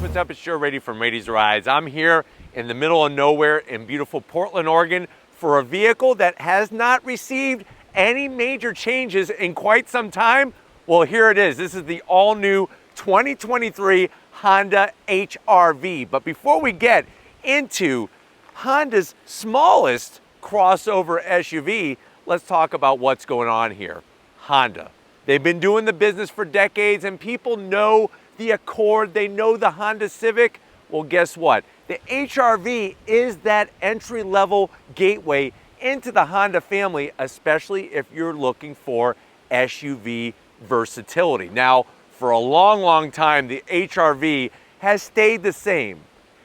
what's up? It's Raiti from Raiti's Rides. I'm here in the middle of nowhere in beautiful Portland, Oregon for a vehicle that has not received any major changes in quite some time. Well, here it is. This is the all-new 2023 Honda HR-V. But before we get into Honda's smallest crossover SUV, let's talk about what's going on here. Honda. They've been doing the business for decades, and people know the Accord, they know the Honda Civic. Well, guess what? The HR-V is that entry-level gateway into the Honda family, especially if you're looking for SUV versatility. Now, for a long, long time, the HR-V has stayed the same.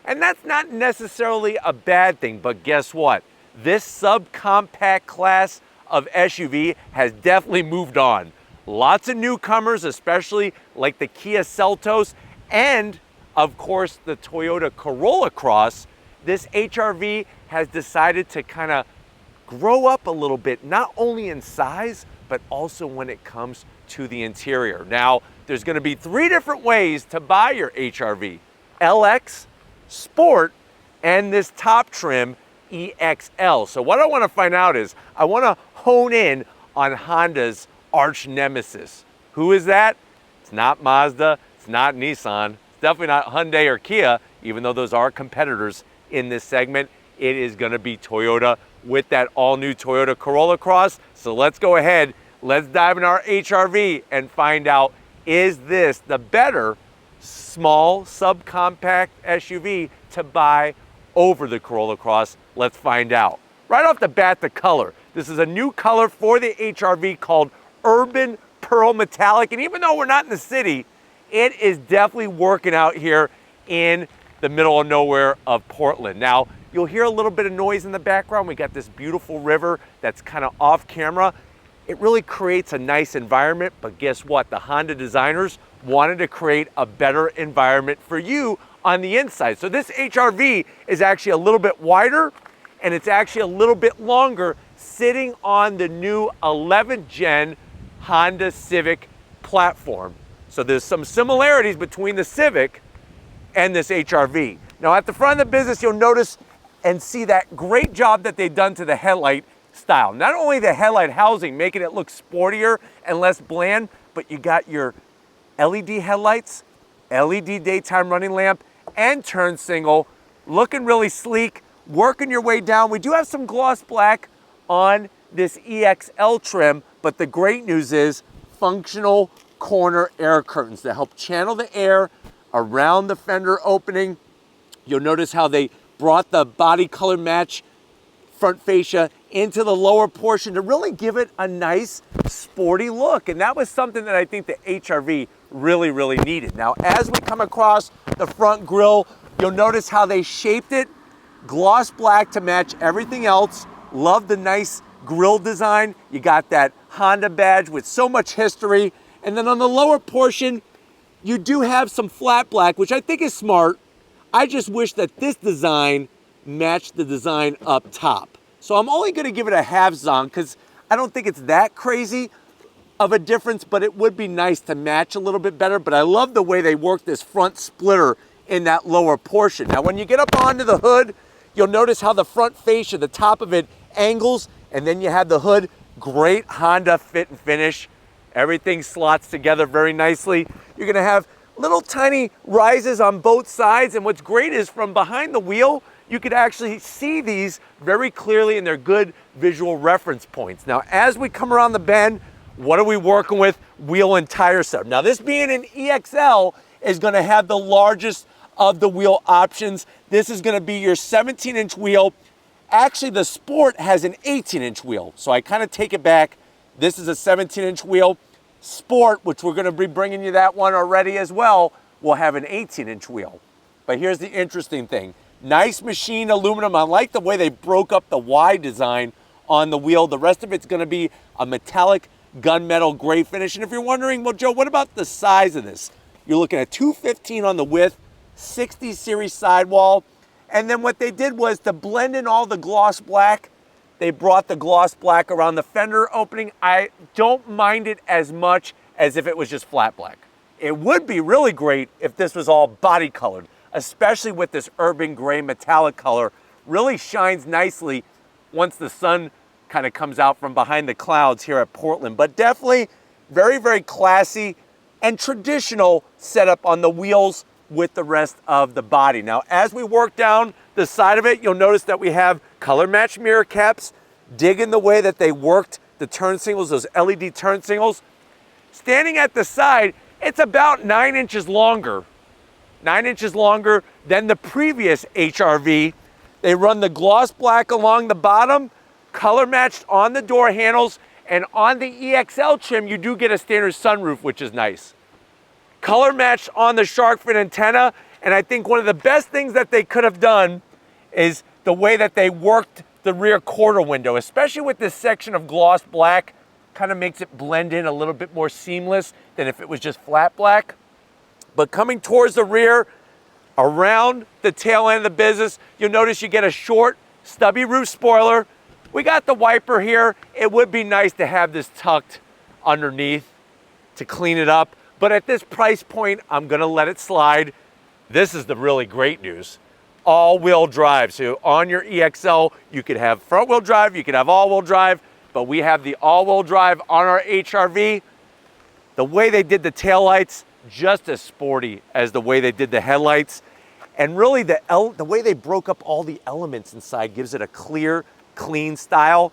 And that's not necessarily a bad thing, but guess what? This subcompact class of SUV has definitely moved on. Lots of newcomers, especially like the Kia Seltos and, of course, the Toyota Corolla Cross. This HR-V has decided to kind of grow up a little bit, not only in size, but also when it comes to the interior. Now, there's going to be 3 different ways to buy your HR-V: LX, Sport, and this top trim, EXL. So what I want to find out is, I want to hone in on Honda's arch nemesis. Who is that? It's not Mazda, it's not Nissan, it's definitely not Hyundai or Kia, even though those are competitors in this segment. It is going to be Toyota with that all-new Toyota Corolla Cross. So let's go ahead, let's dive in our HR-V and find out, is this the better small subcompact SUV to buy over the Corolla Cross? Let's find out. Right off the bat, the color. This is a new color for the HR-V called Urban Pearl Metallic, and even though we're not in the city, it is definitely working out here in the middle of nowhere of Portland. Now, you'll hear a little bit of noise in the background. We got this beautiful river that's kind of off camera. It really creates a nice environment, but guess what? The Honda designers wanted to create a better environment for you on the inside. So this HR-V is actually a little bit wider, and it's actually a little bit longer, sitting on the new 11th gen Honda Civic platform. So there's some similarities between the Civic and this HR-V. Now at the front of the business, you'll notice and see that great job that they've done to the headlight style. Not only the headlight housing, making it look sportier and less bland, but you got your LED headlights, LED daytime running lamp, and turn signal, looking really sleek, working your way down. We do have some gloss black on this EXL trim, but the great news is functional corner air curtains to help channel the air around the fender opening. You'll notice how they brought the body color match front fascia into the lower portion to really give it a nice sporty look. And that was something that I think the HR-V really needed. Now, as we come across the front grille, you'll notice how they shaped it gloss black to match everything else. Love the nice grille design. You got that Honda badge with so much history. And then on the lower portion, you do have some flat black, which I think is smart. I just wish that this design matched the design up top. So I'm only going to give it a half zong because I don't think it's that crazy of a difference, but it would be nice to match a little bit better. But I love the way they work this front splitter in that lower portion. Now, when you get up onto the hood, you'll notice how the front fascia, the top of it, angles, and then you have the hood. Great Honda fit and finish. Everything slots together very nicely. You're going to have little tiny rises on both sides, and what's great is from behind the wheel, you could actually see these very clearly, and they're good visual reference points. Now, as we come around the bend, what are we working with? Wheel and tire setup. Now, this being an EXL is going to have the largest of the wheel options. This is going to be your 17-inch wheel. Actually, the Sport has an 18-inch wheel, so I kind of take it back. This is a 17-inch wheel. Sport, which we're going to be bringing you that one already as well, will have an 18-inch wheel. But here's the interesting thing. Nice machined aluminum. I like the way they broke up the Y design on the wheel. The rest of it's going to be a metallic gunmetal gray finish. And if you're wondering, well, Joe, what about the size of this? You're looking at 215 on the width, 60 series sidewall. And then what they did was to blend in all the gloss black, they brought the gloss black around the fender opening. I don't mind it as much as if it was just flat black. It would be really great if this was all body colored, especially with this urban gray metallic color. Really shines nicely once the sun kind of comes out from behind the clouds here at Portland. But definitely very, very classy and traditional setup on the wheels with the rest of the body. Now, as we work down the side of it, you'll notice that we have color matched mirror caps, digging the way that they worked the turn signals, those LED turn signals. Standing at the side, it's about 9 inches longer. 9 inches longer than the previous HRV. They run the gloss black along the bottom, color matched on the door handles, and on the EXL trim, you do get a standard sunroof, which is nice. Color matched on the shark fin antenna, and I think one of the best things that they could have done is the way that they worked the rear quarter window, especially with this section of gloss black, kind of makes it blend in a little bit more seamless than if it was just flat black. But coming towards the rear, around the tail end of the business, you'll notice you get a short, stubby roof spoiler. We got the wiper here. It would be nice to have this tucked underneath to clean it up. But at this price point, I'm gonna let it slide. This is the really great news. All-wheel drive. So on your EXL, you could have front-wheel drive, you could have all-wheel drive, but we have the all-wheel drive on our HRV. The way they did the taillights, just as sporty as the way they did the headlights. And really the way they broke up all the elements inside gives it a clear, clean style.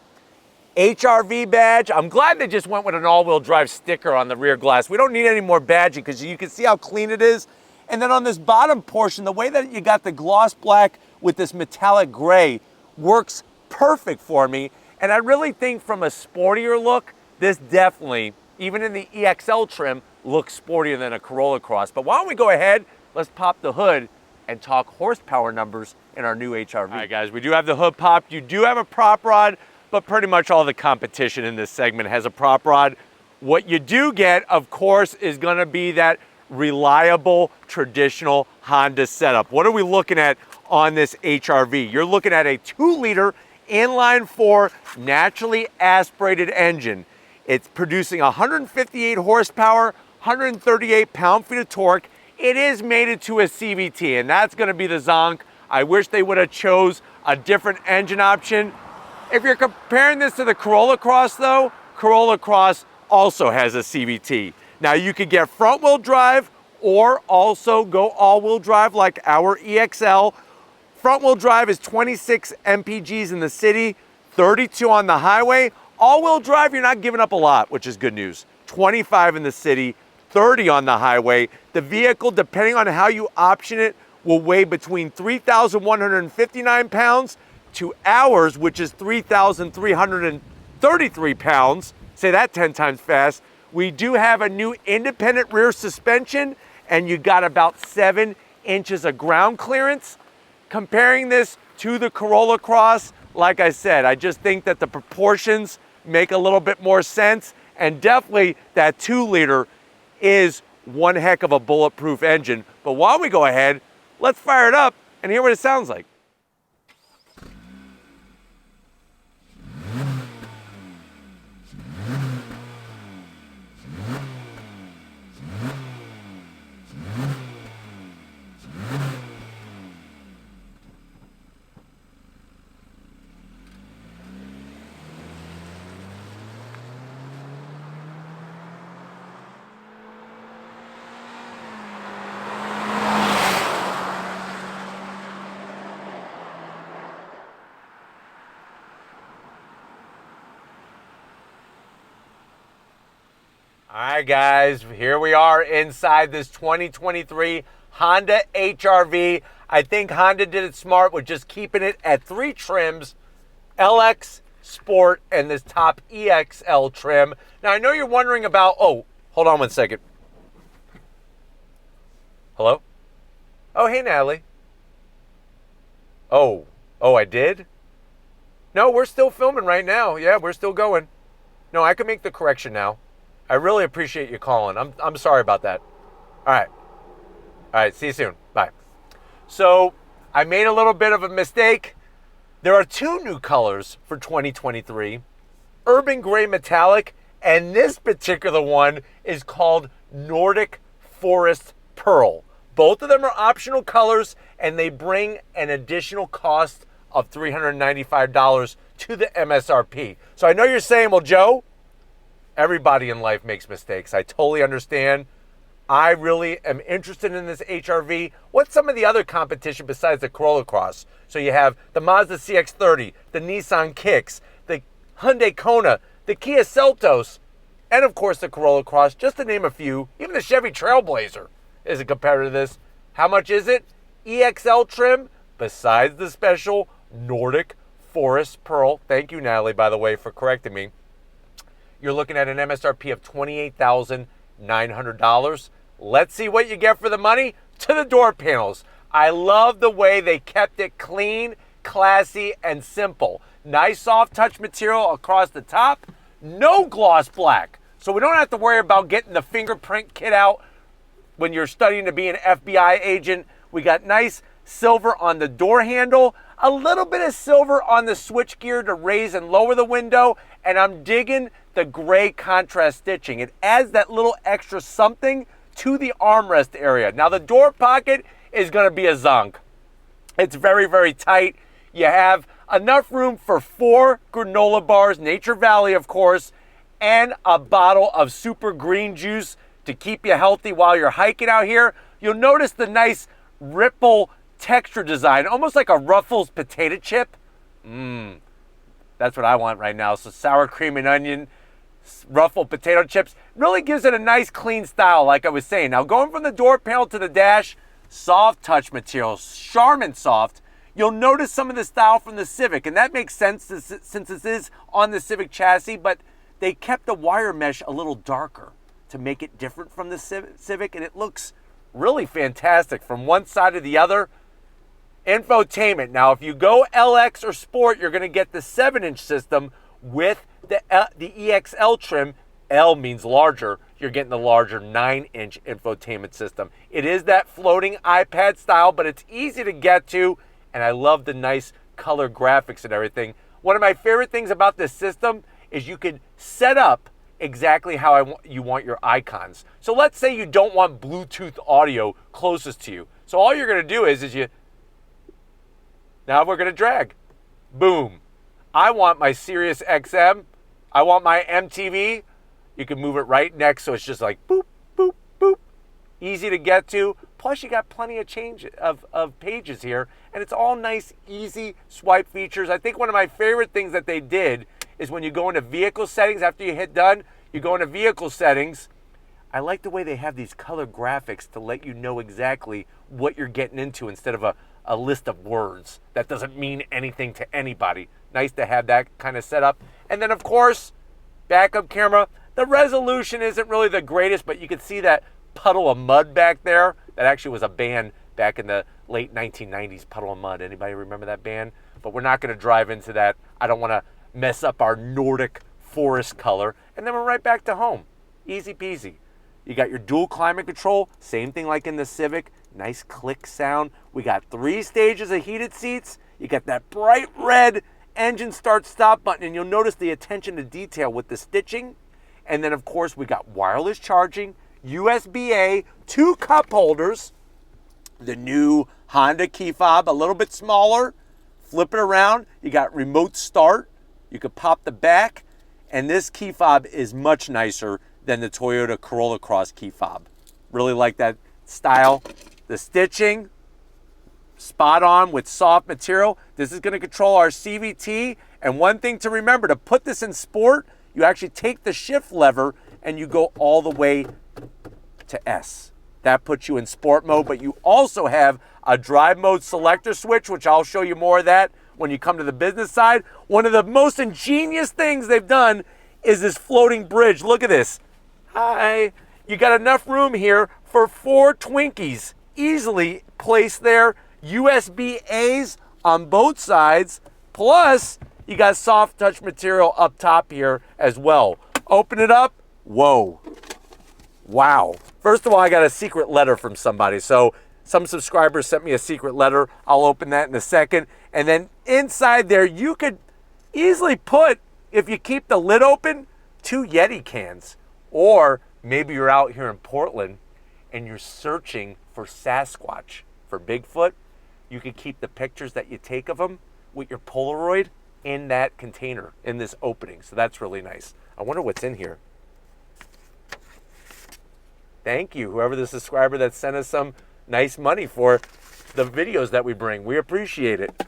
HRV badge, I'm glad they just went with an all-wheel drive sticker on the rear glass. We don't need any more badging because you can see how clean it is. And then on this bottom portion, the way that you got the gloss black with this metallic gray works perfect for me. And I really think from a sportier look, this definitely, even in the EXL trim, looks sportier than a Corolla Cross. But why don't we go ahead, let's pop the hood and talk horsepower numbers in our new HRV. All right, guys, we do have the hood popped. You do have a prop rod, but pretty much all the competition in this segment has a prop rod. What you do get, of course, is gonna be that reliable, traditional Honda setup. What are we looking at on this HRV? You're looking at a 2-liter inline-4 naturally aspirated engine. It's producing 158 horsepower, 138 pound-feet of torque. It is mated to a CVT, and that's gonna be the zonk. I wish they would have chose a different engine option. If you're comparing this to the Corolla Cross though, Corolla Cross also has a CVT. Now you could get front wheel drive or also go all wheel drive like our EXL. Front wheel drive is 26 mpgs in the city, 32 on the highway. All wheel drive, you're not giving up a lot, which is good news. 25 in the city, 30 on the highway. The vehicle, depending on how you option it, will weigh between 3,159 pounds to ours, which is 3,333 pounds. Say that 10 times fast. We do have a new independent rear suspension, and you got about 7 inches of ground clearance. Comparing this to the Corolla Cross, like I said, I just think that the proportions make a little bit more sense, and definitely that 2-liter is one heck of a bulletproof engine. But while we go ahead, let's fire it up and hear what it sounds like. All right, guys, here we are inside this 2023 Honda HRV. I think Honda did it smart with just keeping it at 3 trims, LX, Sport, and this top EXL trim. Now, I know you're wondering about, oh, hold on one second. Hello? Oh, hey, Natalie. Oh, I did? No, we're still filming right now. Yeah, we're still going. No, I can make the correction now. I really appreciate you calling. I'm sorry about that. All right, see you soon. Bye. So I made a little bit of a mistake. There are 2 new colors for 2023, Urban Gray Metallic, and this particular one is called Nordic Forrest Pearl. Both of them are optional colors, and they bring an additional cost of $395 to the MSRP. So I know you're saying, well, Joe, everybody in life makes mistakes. I totally understand. I really am interested in this HRV. What's some of the other competition besides the Corolla Cross? So you have the Mazda CX-30, the Nissan Kicks, the Hyundai Kona, the Kia Seltos, and of course the Corolla Cross, just to name a few. Even the Chevy Trailblazer is a competitor to this. How much is it? EXL trim, besides the special Nordic Forrest Pearl. Thank you, Natalie, by the way, for correcting me. You're looking at an MSRP of $28,900. Let's see what you get for the money. To the door panels. I love the way they kept it clean, classy, and simple. Nice soft touch material across the top. No gloss black. So we don't have to worry about getting the fingerprint kit out when you're studying to be an FBI agent. We got nice silver on the door handle. A little bit of silver on the switchgear to raise and lower the window. And I'm digging the gray contrast stitching. It adds that little extra something to the armrest area. Now the door pocket is going to be a zonk. It's very, very tight. You have enough room for 4 granola bars, Nature Valley of course, and a bottle of super green juice to keep you healthy while you're hiking out here. You'll notice the nice ripple texture design, almost like a Ruffles potato chip. That's what I want right now. So sour cream and onion, ruffled potato chips, really gives it a nice clean style, like I was saying. Now going from the door panel to the dash, soft touch material, Charmin soft. You'll notice some of the style from the Civic, and that makes sense since this is on the Civic chassis, but they kept the wire mesh a little darker to make it different from the Civic, and it looks really fantastic from one side to the other. Infotainment. Now, if you go LX or Sport, you're going to get the 7-inch system with the EXL trim. L means larger. You're getting the larger 9-inch infotainment system. It is that floating iPad style, but it's easy to get to, and I love the nice color graphics and everything. One of my favorite things about this system is you can set up exactly how you want your icons. So let's say you don't want Bluetooth audio closest to you. So all you're going to do is now we're going to drag. Boom. I want my Sirius XM. I want my MTV. You can move it right next, so it's just like boop, boop, boop. Easy to get to. Plus, you got plenty of change of pages here, and it's all nice, easy swipe features. I think one of my favorite things that they did is when you go into vehicle settings, after you hit done, you go into vehicle settings. I like the way they have these color graphics to let you know exactly what you're getting into instead of a list of words that doesn't mean anything to anybody. Nice to have that kind of setup. And then, of course, backup camera. The resolution isn't really the greatest, but you can see that puddle of mud back there. That actually was a band back in the late 1990s, Puddle of Mud. Anybody remember that band? But we're not going to drive into that. I don't want to mess up our Nordic Forest color. And then we're right back to home. Easy peasy. You got your dual climate control, same thing like in the Civic. Nice click sound. We got 3 stages of heated seats. You got that bright red engine start stop button, and you'll notice the attention to detail with the stitching. And then of course we got wireless charging, USB-A, 2 cup holders, the new Honda key fob, a little bit smaller. Flip it around, you got remote start. You could pop the back, and this key fob is much nicer than the Toyota Corolla Cross key fob. Really like that style. The stitching, spot on with soft material. This is going to control our CVT. And one thing to remember, to put this in sport, you actually take the shift lever and you go all the way to S. That puts you in sport mode, but you also have a drive mode selector switch, which I'll show you more of that when you come to the business side. One of the most ingenious things they've done is this floating bridge. Look at this. Hi. You got enough room here for 4 Twinkies easily placed there. USB-A's on both sides, plus you got soft touch material up top here as well. Open it up. Whoa. Wow. First of all, I got a secret letter from somebody. So some subscribers sent me a secret letter. I'll open that in a second. And then inside there, you could easily put, if you keep the lid open, 2 Yeti cans. Or maybe you're out here in Portland and you're searching for Sasquatch, for Bigfoot, you could keep the pictures that you take of them with your Polaroid in that container, in this opening. So that's really nice. I wonder what's in here. Thank you, whoever the subscriber that sent us some nice money for the videos that we bring. We appreciate it.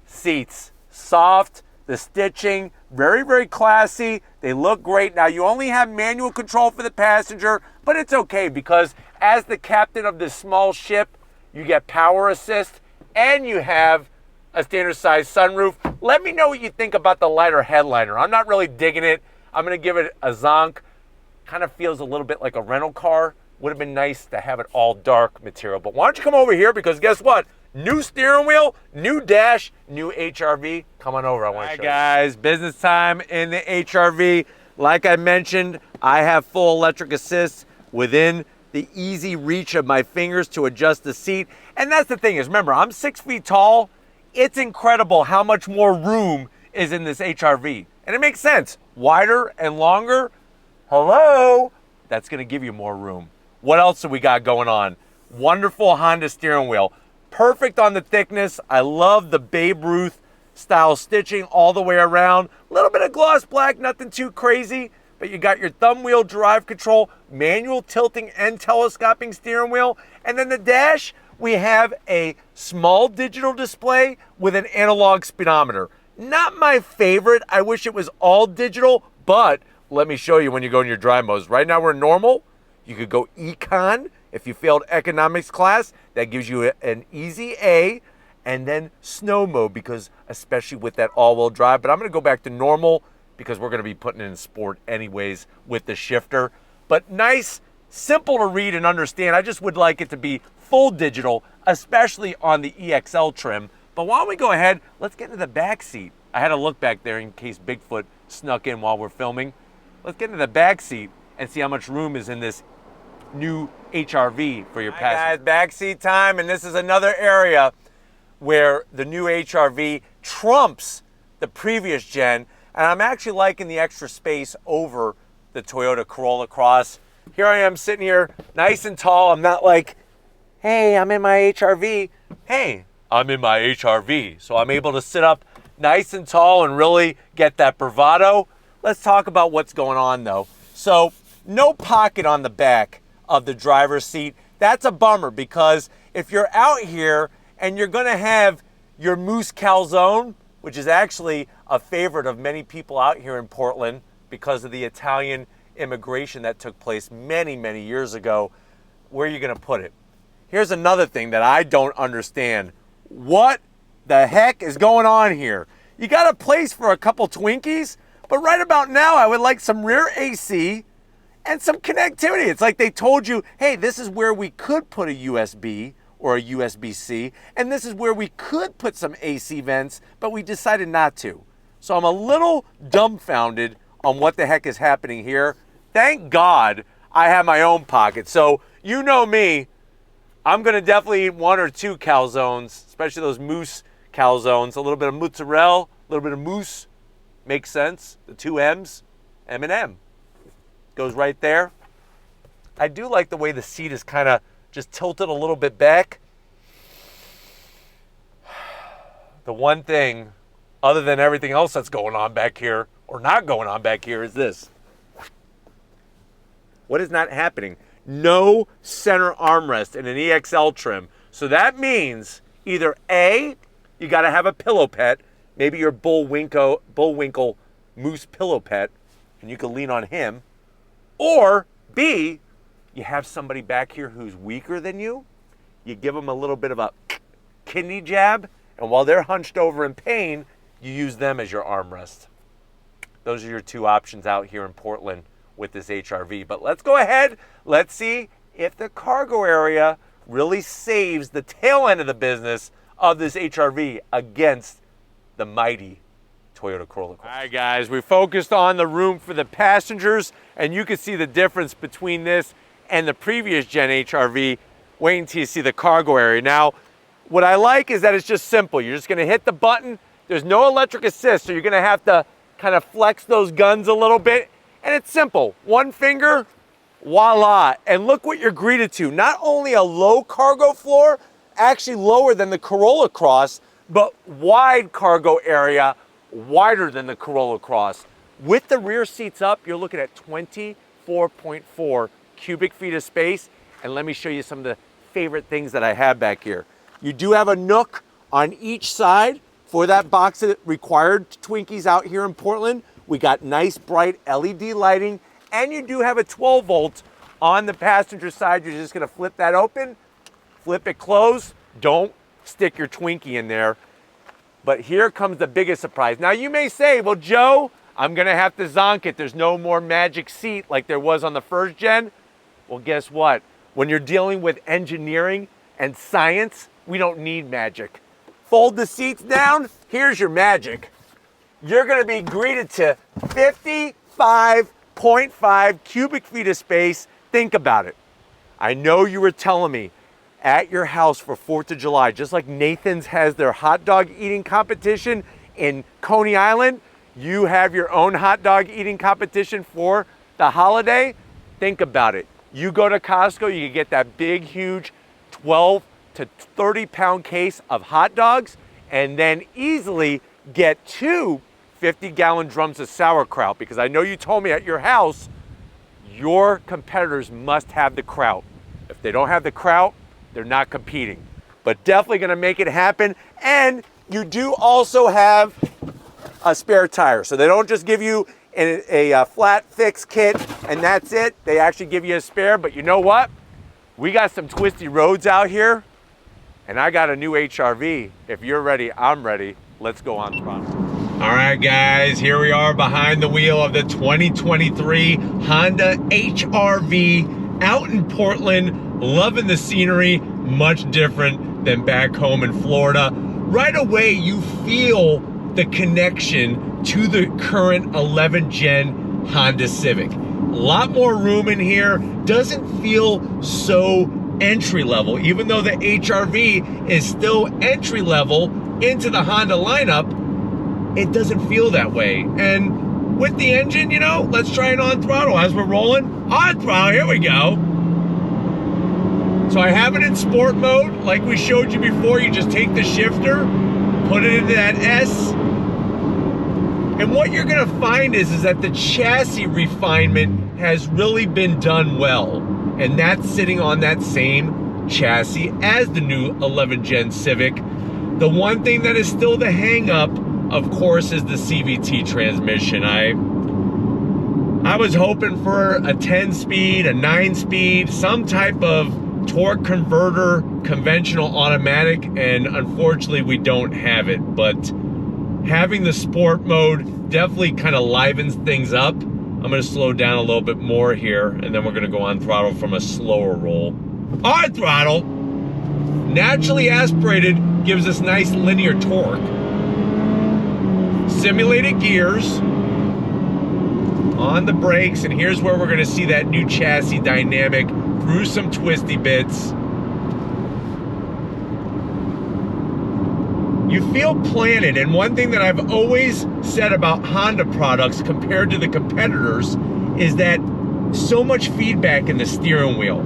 Seats, soft, the stitching, very, very classy. They look great. Now, you only have manual control for the passenger, but it's okay because as the captain of this small ship, you get power assist and you have a standard size sunroof. Let me know what you think about the lighter headliner. I'm not really digging it. I'm gonna give it a zonk. Kind of feels a little bit like a rental car. Would have been nice to have it all dark material, but why don't you come over here, because guess what? New steering wheel, new dash, new HRV. Come on over, I want to show you. Guys, business time in the HRV. Like I mentioned, I have full electric assist within the easy reach of my fingers to adjust the seat. And that's the thing is, remember, I'm 6 feet tall. It's incredible how much more room is in this HRV. And it makes sense. Wider and longer, hello, that's gonna give you more room. What else do we got going on? Wonderful Honda steering wheel. Perfect on the thickness. I love the Babe Ruth style stitching all the way around. A little bit of gloss black, nothing too crazy, but you got your thumb wheel drive control, manual tilting and telescoping steering wheel. And then the dash, we have a small digital display with an analog speedometer. Not my favorite. I wish it was all digital, but let me show you when you go in your drive modes. Right now we're normal. You could go Econ if you failed economics class. That gives you an easy A, and then snow mode, because especially with that all-wheel drive. But I'm gonna go back to normal because we're gonna be putting it in sport anyways with the shifter. But nice, simple to read and understand. I just would like it to be full digital, especially on the EXL trim. But why don't we go ahead, let's get into the back seat. I had to look back there in case Bigfoot snuck in while we're filming. Let's get into the back seat and see how much room is in this new HRV for your passenger. Guys, backseat time, and this is another area where the new HRV trumps the previous gen, and I'm actually liking the extra space over the Toyota Corolla Cross. Here I am sitting here nice and tall. I'm not like, hey, I'm in my HRV. Hey, I'm in my HRV. So I'm able to sit up nice and tall and really get that bravado. Let's talk about what's going on though. So no pocket on the back of the driver's seat. That's a bummer, because if you're out here and you're gonna have your moose calzone, which is actually a favorite of many people out here in Portland because of the Italian immigration that took place many, many years ago, where are you gonna put it? Here's another thing that I don't understand. What the heck is going on here? You got a place for a couple Twinkies, but right about now I would like some rear AC and some connectivity. It's like they told you, hey, this is where we could put a USB or a USB-C, and this is where we could put some AC vents, but we decided not to. So I'm a little dumbfounded on what the heck is happening here. Thank God I have my own pocket. So you know me, I'm gonna definitely eat 1 or 2 calzones, especially those moose calzones. A little bit of mozzarella, a little bit of mousse, makes sense. The 2 M's, M&M. Goes right there. I do like the way the seat is kind of just tilted a little bit back. The one thing, other than everything else that's going on back here, or not going on back here, is this. What is not happening? No center armrest in an EXL trim. So that means either A, you got to have a pillow pet, maybe your Bullwinkle Moose pillow pet, and you can lean on him. Or B, you have somebody back here who's weaker than you. You give them a little bit of a kidney jab, and while they're hunched over in pain, you use them as your armrest. Those are your 2 options out here in Portland with this HRV. But let's go ahead. Let's see if the cargo area really saves the tail end of the business of this HRV against the mighty Toyota Corolla Cross. All right, guys, we focused on the room for the passengers, and you can see the difference between this and the previous gen HRV. Wait until you see the cargo area. Now, what I like is that it's just simple. You're just gonna hit the button. There's no electric assist, so you're gonna have to kind of flex those guns a little bit, and it's simple. 1 finger, voila. And look what you're greeted to. Not only a low cargo floor, actually lower than the Corolla Cross, but wide cargo area, wider than the Corolla Cross. With the rear seats up, you're looking at 24.4 cubic feet of space. And let me show you some of the favorite things that I have back here. You do have a nook on each side for that box of required Twinkies out here in Portland. We got nice bright LED lighting, and you do have a 12 volt on the passenger side. You're just gonna flip that open, flip it closed. Don't stick your Twinkie in there. But here comes the biggest surprise. Now you may say, well, Joe, I'm gonna have to zonk it. There's no more magic seat like there was on the first gen. Well, guess what? When you're dealing with engineering and science, we don't need magic. Fold the seats down, here's your magic. You're gonna be greeted to 55.5 cubic feet of space. Think about it. I know you were telling me at your house for 4th of July, just like Nathan's has their hot dog eating competition in Coney Island, you have your own hot dog eating competition for the holiday. Think about it. You go to Costco, you can get that big, huge 12 to 30 pound case of hot dogs, and then easily get 2 50-gallon drums of sauerkraut, because I know you told me at your house, your competitors must have the kraut. If they don't have the kraut, they're not competing. But definitely gonna make it happen. And you do also have a spare tire. So they don't just give you a flat fix kit and that's it. They actually give you a spare, but you know what? We got some twisty roads out here, and I got a new HRV. If you're ready, I'm ready. Let's go on throttle. All right, guys, here we are behind the wheel of the 2023 Honda HRV out in Portland. Loving the scenery, much different than back home in Florida. Right away, you feel the connection to the current 11 gen Honda Civic. A lot more room in here. Doesn't feel so entry level, even though the HRV is still entry level into the Honda lineup. It doesn't feel that way. And with the engine, you know, let's try it on throttle as we're rolling. On throttle, here we go. So I have it in sport mode. Like we showed you before, you just take the shifter, put it into that S. And what you're gonna find is that the chassis refinement has really been done well. And that's sitting on that same chassis as the new 11 gen Civic. The one thing that is still the hang up, of course, is the CVT transmission. I was hoping for a 10-speed, a 9-speed, some type of torque converter, conventional automatic, and unfortunately we don't have it. But having the sport mode definitely kind of livens things up. I'm gonna slow down a little bit more here, and then we're gonna go on throttle from a slower roll. On throttle, naturally aspirated gives us nice linear torque. Simulated gears on the brakes, and here's where we're gonna see that new chassis dynamic through some twisty bits. You feel planted, and one thing that I've always said about Honda products compared to the competitors is that so much feedback in the steering wheel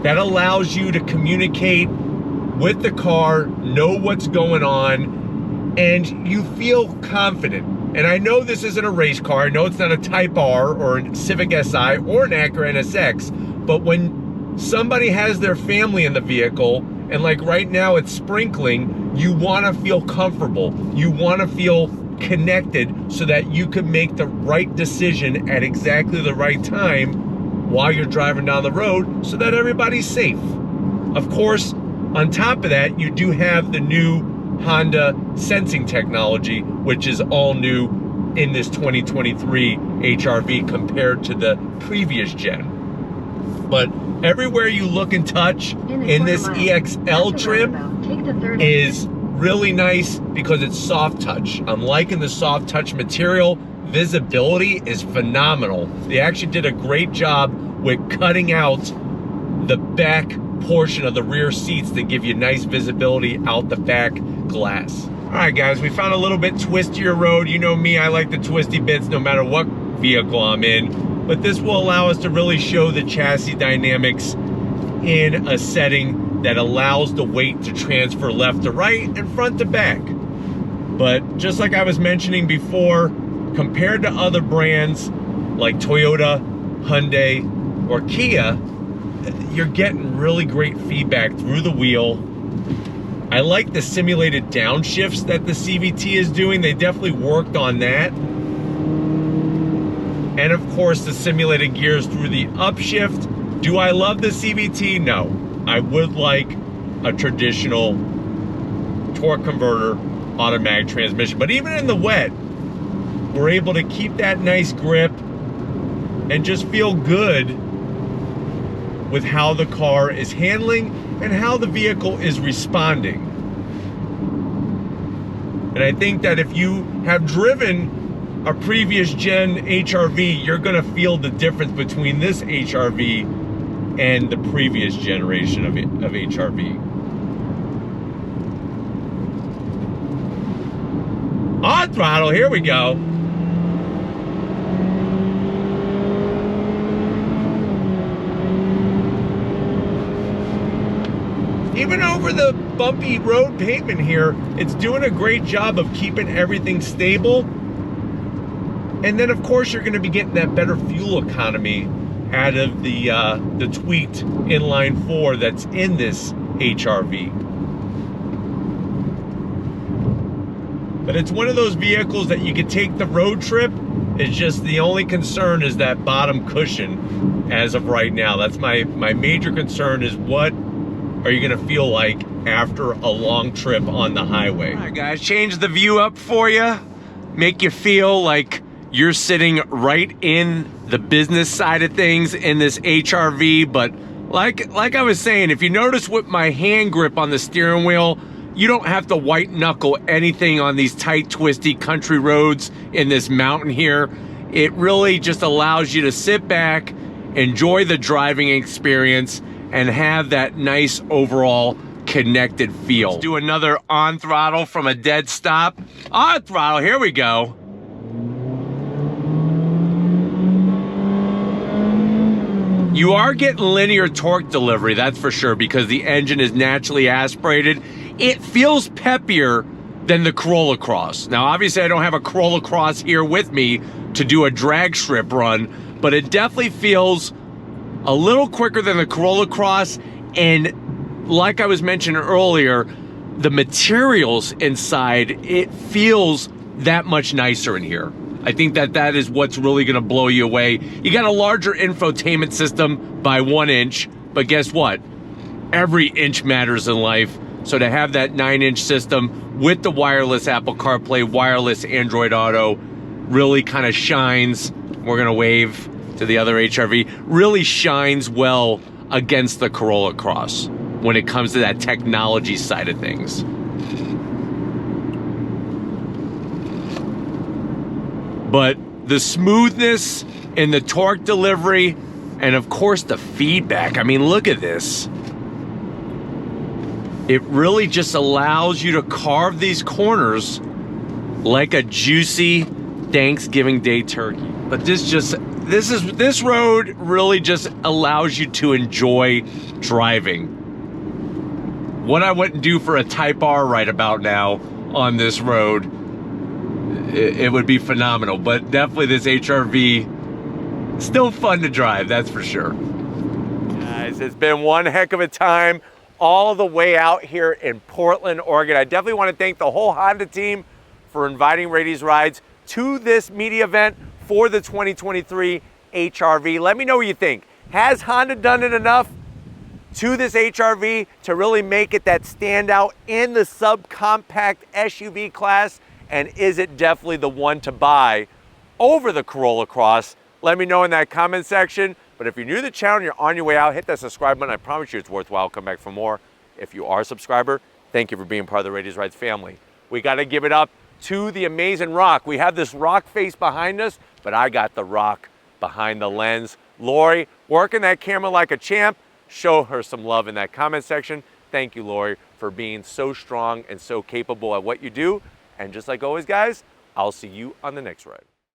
that allows you to communicate with the car, know what's going on, and you feel confident. And I know this isn't a race car. I know it's not a Type R or a Civic Si or an Acura NSX, but when somebody has their family in the vehicle, and like right now it's sprinkling, you want to feel comfortable. You want to feel connected so that you can make the right decision at exactly the right time while you're driving down the road so that everybody's safe. Of course, on top of that, you do have the new Honda sensing technology, which is all new in this 2023 HRV compared to the previous gen. But everywhere you look and touch in this EXL trim is really nice because it's soft touch. I'm liking the soft touch material. Visibility is phenomenal. They actually did a great job with cutting out the back portion of the rear seats to give you nice visibility out the back glass. All right, guys, we found a little bit twistier road. You know me, I like the twisty bits no matter what vehicle I'm in. but this will allow us to really show the chassis dynamics in a setting that allows the weight to transfer left to right and front to back. But just like I was mentioning before, compared to other brands like Toyota, Hyundai, or Kia, you're getting really great feedback through the wheel. I like the simulated downshifts that the CVT is doing. They definitely worked on that. And of course, the simulated gears through the upshift. Do I love the CVT? No. I would like a traditional torque converter automatic transmission. But even in the wet, we're able to keep that nice grip and just feel good with how the car is handling and how the vehicle is responding. And I think that if you have driven a previous gen HRV, you're gonna feel the difference between this HRV and the previous generation of HRV. On throttle, here we go. Even over the bumpy road pavement here, it's doing a great job of keeping everything stable. And then of course you're gonna be getting that better fuel economy out of the tweaked inline 4 that's in this HRV. But it's one of those vehicles that you could take the road trip. It's just the only concern is that bottom cushion as of right now. That's my major concern, is what are you gonna feel like after a long trip on the highway. All right guys, change the view up for you. Make you feel like you're sitting right in the business side of things in this HRV. But like I was saying, if you notice with my hand grip on the steering wheel, you don't have to white knuckle anything on these tight, twisty country roads in this mountain here. It really just allows you to sit back, enjoy the driving experience, and have that nice overall connected feel. Let's do another on throttle from a dead stop. On throttle, here we go. You are getting linear torque delivery, that's for sure, because the engine is naturally aspirated. It feels peppier than the Corolla Cross. Now, obviously, I don't have a Corolla Cross here with me to do a drag strip run, but it definitely feels a little quicker than the Corolla Cross. And like I was mentioning earlier, the materials inside, it feels that much nicer in here. I think that is what's really gonna blow you away. You got a larger infotainment system by 1 inch, but guess what? Every inch matters in life. So to have that 9-inch system with the wireless Apple CarPlay, wireless Android Auto, really kind of shines. We're gonna wave to the other HRV, really shines well against the Corolla Cross when it comes to that technology side of things. But the smoothness and the torque delivery, and of course the feedback. I mean, look at this. It really just allows you to carve these corners like a juicy Thanksgiving Day turkey. But this road really just allows you to enjoy driving. What I wouldn't do for a Type R right about now on this road, it would be phenomenal. But definitely this HRV, still fun to drive, that's for sure. Guys, it's been one heck of a time all the way out here in Portland, Oregon. I definitely want to thank the whole Honda team for inviting Raiti's Rides to this media event for the 2023 HRV. Let me know what you think. Has Honda done it enough to this HRV to really make it that standout in the subcompact SUV class? And is it definitely the one to buy over the Corolla Cross? Let me know in that comment section. But if you're new to the channel and you're on your way out, hit that subscribe button. I promise you it's worthwhile. Come back for more. If you are a subscriber, thank you for being part of the Raiti's Rides family. We got to give it up to the amazing Rock. We have this Rock face behind us, but I got the Rock behind the lens. Lori, working that camera like a champ. Show her some love in that comment section. Thank you, Lori, for being so strong and so capable at what you do. And just like always, guys, I'll see you on the next ride.